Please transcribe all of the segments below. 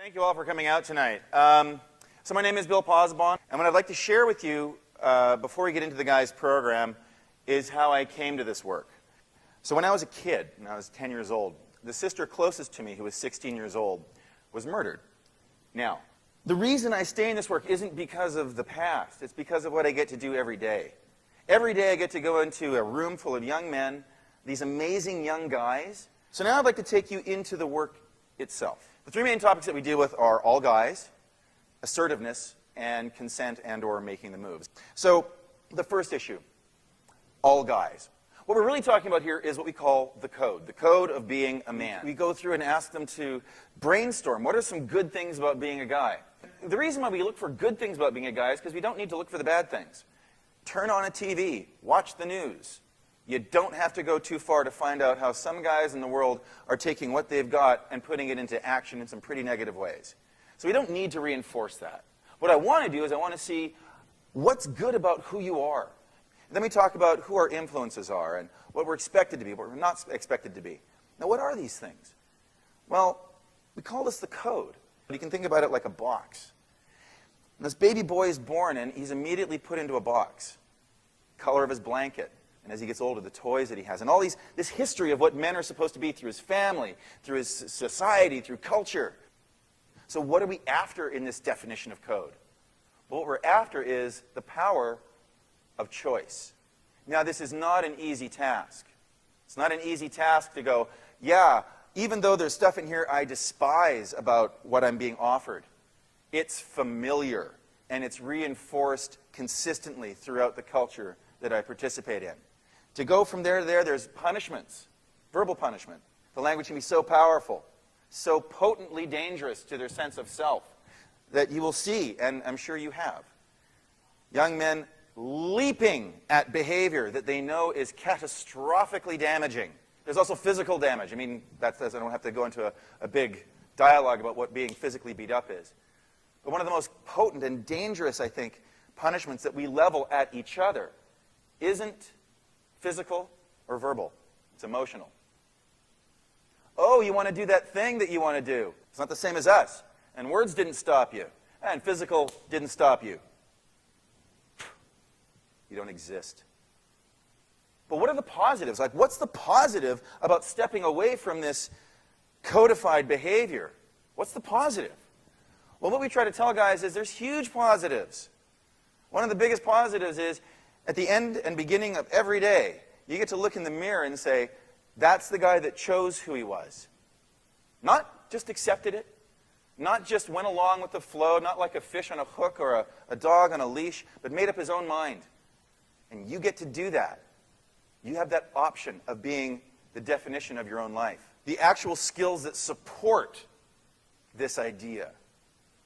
Thank you all for coming out tonight. So my name is Bill Pozzobon, and what I'd like to share with you before we get into the guys' program is how I came to this work. So when I was a kid, when I was 10 years old, the sister closest to me, who was 16 years old, was murdered. Now, the reason I stay in this work isn't because of the past. It's because of what I get to do every day. Every day I get to go into a room full of young men, these amazing young guys. So now I'd like to take you into the work itself. The three main topics that we deal with are all guys, assertiveness, and consent and/or making the moves. So the first issue, all guys. What we're really talking about here is what we call the code of being a man. We go through and ask them to brainstorm. What are some good things about being a guy? The reason why we look for good things about being a guy is because we don't need to look for the bad things. Turn on a TV, watch the news. You don't have to go too far to find out how some guys in the world are taking what they've got and putting it into action in some pretty negative ways. So we don't need to reinforce that. What I want to do is I want to see what's good about who you are. And then we talk about who our influences are and what we're expected to be, what we're not expected to be. Now, what are these things? Well, we call this the code. You can think about it like a box. And this baby boy is born, and he's immediately put into a box. Color of his blanket. And as he gets older, the toys that he has. And all this history of what men are supposed to be through his family, through his society, through culture. So what are we after in this definition of code? Well, what we're after is the power of choice. Now, this is not an easy task. It's not an easy task to go, yeah, even though there's stuff in here I despise about what I'm being offered, it's familiar, and it's reinforced consistently throughout the culture that I participate in. To go from there to there, there's punishments, verbal punishment. The language can be so powerful, so potently dangerous to their sense of self that you will see, and I'm sure you have, young men leaping at behavior that they know is catastrophically damaging. There's also physical damage. I mean, I don't have to go into a big dialogue about what being physically beat up is. But one of the most potent and dangerous, I think, punishments that we level at each other isn't physical or verbal. It's emotional. Oh, you want to do that thing that you want to do. It's not the same as us. And words didn't stop you. And physical didn't stop you. You don't exist. But what are the positives? Like, what's the positive about stepping away from this codified behavior? What's the positive? Well, what we try to tell guys is there's huge positives. One of the biggest positives is at the end and beginning of every day, you get to look in the mirror and say, that's the guy that chose who he was. Not just accepted it, not just went along with the flow, not like a fish on a hook or a dog on a leash, but made up his own mind. And you get to do that. You have that option of being the definition of your own life. The actual skills that support this idea.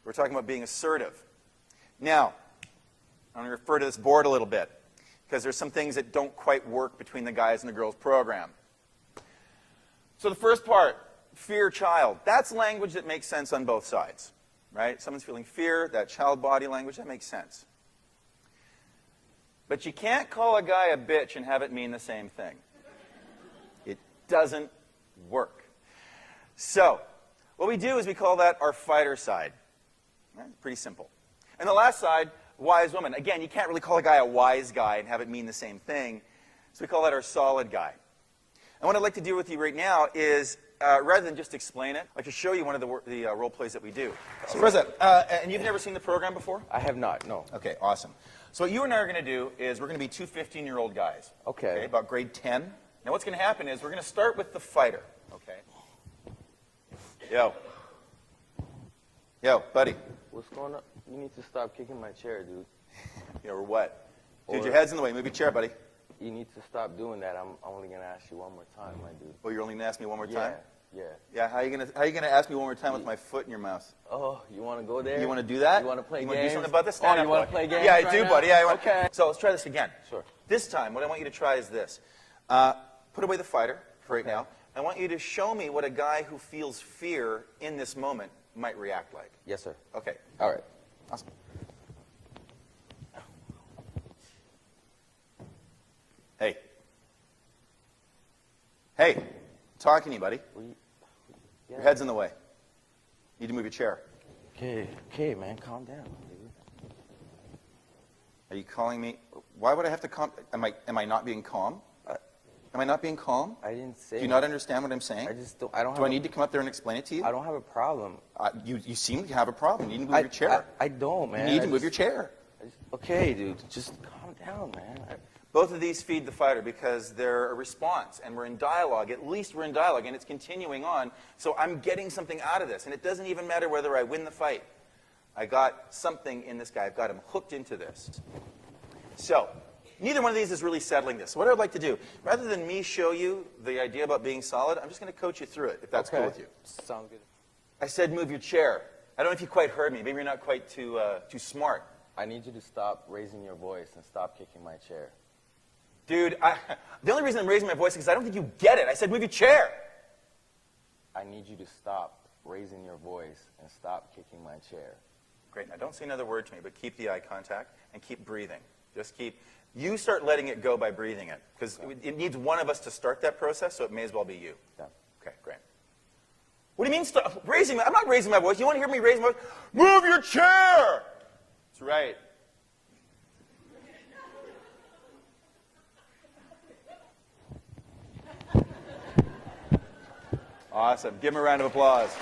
We're talking about being assertive. Now, I'm going to refer to this board a little bit, because there's some things that don't quite work between the guys and the girls program. So the first part, fear child. That's language that makes sense on both sides, right? Someone's feeling fear, that child body language, that makes sense. But you can't call a guy a bitch and have it mean the same thing. It doesn't work. So what we do is we call that our fighter side. Right? Pretty simple. And the last side, wise woman. Again, you can't really call a guy a wise guy and have it mean the same thing. So we call that our solid guy. And what I'd like to do with you right now is, rather than just explain it, I'd like to show you one of the role plays that we do. So, Reza, and you've never seen the program before? I have not, no. Okay, awesome. So what you and I are going to do is we're going to be two 15-year-old guys. Okay. About grade 10. Now what's going to happen is we're going to start with the fighter. Okay. Yo. Yo, buddy. What's going on? You need to stop kicking my chair, dude. You know, or what? Dude, your head's in the way. Move your chair, buddy. You need to stop doing that. I'm only going to ask you one more time, my dude. Oh, you're only going to ask me one more time? Yeah. Yeah, how are you gonna ask me one more time with my foot in your mouth? Oh, you want to go there? You want to do that? You want to play games? You want to do something about this? Oh, you want to play games? Yeah, I do, buddy. Yeah, okay. So let's try this again. Sure. This time, what I want you to try is this. Put away the fighter for right now. I want you to show me what a guy who feels fear in this moment might react like. Yes, sir. Okay. All right. Awesome. Hey. Hey. Talking to you, buddy. Your head's in the way. You need to move your chair. Okay, man, calm down, dude. Are you calling me? Why would I have to calm? Am I not being calm? Am I not being calm? I didn't say. Do you not understand what I'm saying? I just don't. I don't. Do I need to come up there and explain it to you? I don't have a problem. You seem to have a problem. You need to move your chair. I don't, man. You need to move your chair. Okay, dude, just calm down, man. Both of these feed the fighter because they're a response, and we're in dialogue. At least we're in dialogue, and it's continuing on. So I'm getting something out of this, and it doesn't even matter whether I win the fight. I got something in this guy. I've got him hooked into this. So neither one of these is really settling this. So what I'd like to do, rather than me show you the idea about being solid, I'm just going to coach you through it, if that's cool with you. Sounds good. I said move your chair. I don't know if you quite heard me. Maybe you're not quite too smart. I need you to stop raising your voice and stop kicking my chair. Dude, the only reason I'm raising my voice is because I don't think you get it. I said move your chair. I need you to stop raising your voice and stop kicking my chair. Great. Now don't say another word to me, but keep the eye contact and keep breathing. Just keep. You start letting it go by breathing it, because it needs one of us to start that process, so it may as well be you. Yeah. Okay, great. What do you mean stop raising? I'm not raising my voice. You want to hear me raise my voice? Move your chair. That's right. Awesome. Give him a round of applause.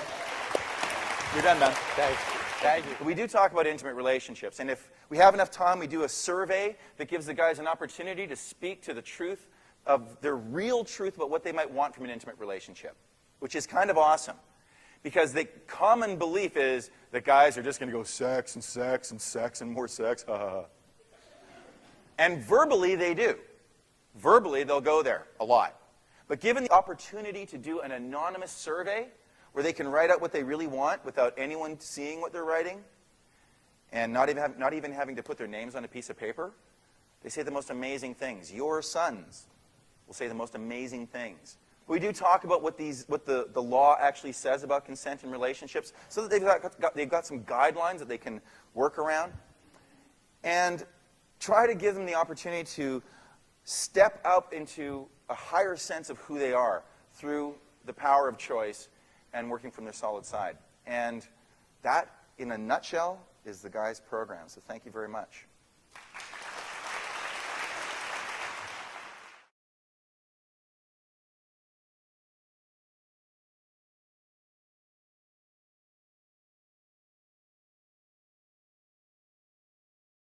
You're done, man. Thanks. Thank you. We do talk about intimate relationships, and if we have enough time, we do a survey that gives the guys an opportunity to speak to the truth of their real truth about what they might want from an intimate relationship, which is kind of awesome. Because the common belief is that guys are just going to go sex and sex and sex and more sex. And verbally, they do. Verbally, they'll go there a lot. But given the opportunity to do an anonymous survey where they can write out what they really want without anyone seeing what they're writing and not even having to put their names on a piece of paper, they say the most amazing things. Your sons will say the most amazing things. We do talk about what the law actually says about consent in relationships so that they've got some guidelines that they can work around. And try to give them the opportunity to step up into a higher sense of who they are through the power of choice and working from their solid side. And that, in a nutshell, is the guy's program. So thank you very much.